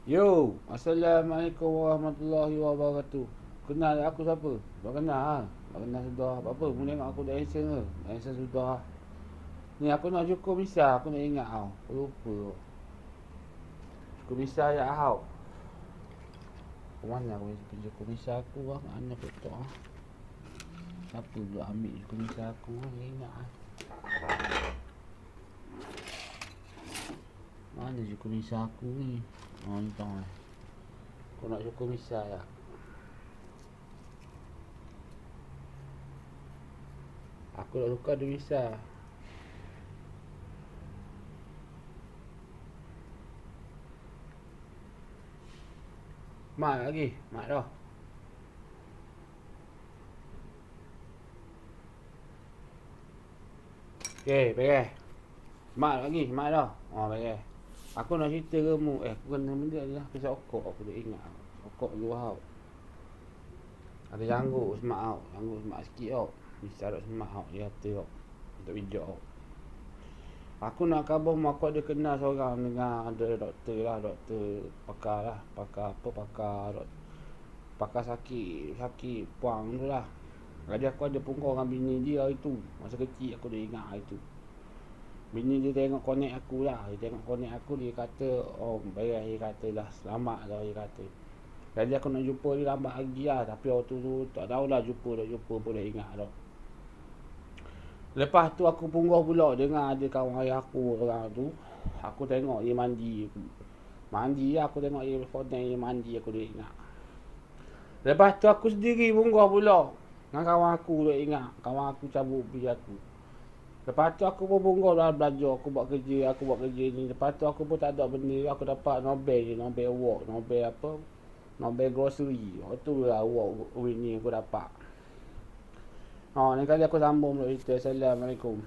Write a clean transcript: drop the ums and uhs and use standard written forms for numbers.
Yo, Assalamualaikum warahmatullahi wabarakatuh. Kenal aku siapa? Tak kenal ha? Tak kenal sudah. Apa? Mu tengok aku dah handsome ke? Dah handsome sudah. Ni aku nak cukur misah, aku nak ingat tau. Aku lupa. Cukur misah ayat Ahok. Ke mana aku cukur misah aku lah? Mana aku tak ha? Siapa pula ambil cukur misah aku? Nak ingat ha? Mana cukur misah aku ni? Oh, ni tau eh. Aku nak cukur misah ya. Aku nak tukar dia misah. Mat lagi. Mat dah. Okey, beres. Mat lagi, mat dah. Oh, beres. Aku nak cerita ke mu. Aku kena benda ni lah. Kisah okok aku dah ingat. Okok dua hau. Ada janggut semak hau. Janggut semak sikit tau. Misal ada semak hau. Dia kata tau. Untuk bijak tau. Aku nak khabar mu aku ada kenal seorang dengan ada doktor lah. Doktor pakar lah. Pakar apa? Pakar sakit puang tu lah. Jadi aku ada pungkau dengan bini dia hari tu. Masa kecil aku dah ingat hari tu. Bini dia tengok connect aku lah. Dia tengok connect aku, dia kata, oh beres, dia kata dah selamat dah, dia kata. Jadi aku nak jumpa dia lambat lagi lah. Tapi waktu tu tak tahulah jumpa boleh ingat dah. Lepas tu aku punggah pula dengan ada kawan ayah aku orang tu. Aku tengok dia mandi. Mandi lah, aku tengok dia connect dia mandi, aku dah ingat. Lepas tu aku sendiri punggah pula. Dengan kawan aku dah ingat. Kawan aku cabut pergi aku. Lepas tu aku pun punggah lah belajar. Aku buat kerja ni. Lepas tu aku pun tak ada benda. Aku dapat Nobel je. Nobel award. Nobel apa? Nobel grocery. Waktu lah award ni aku dapat. Ni kali aku sambung pula cerita. Assalamualaikum.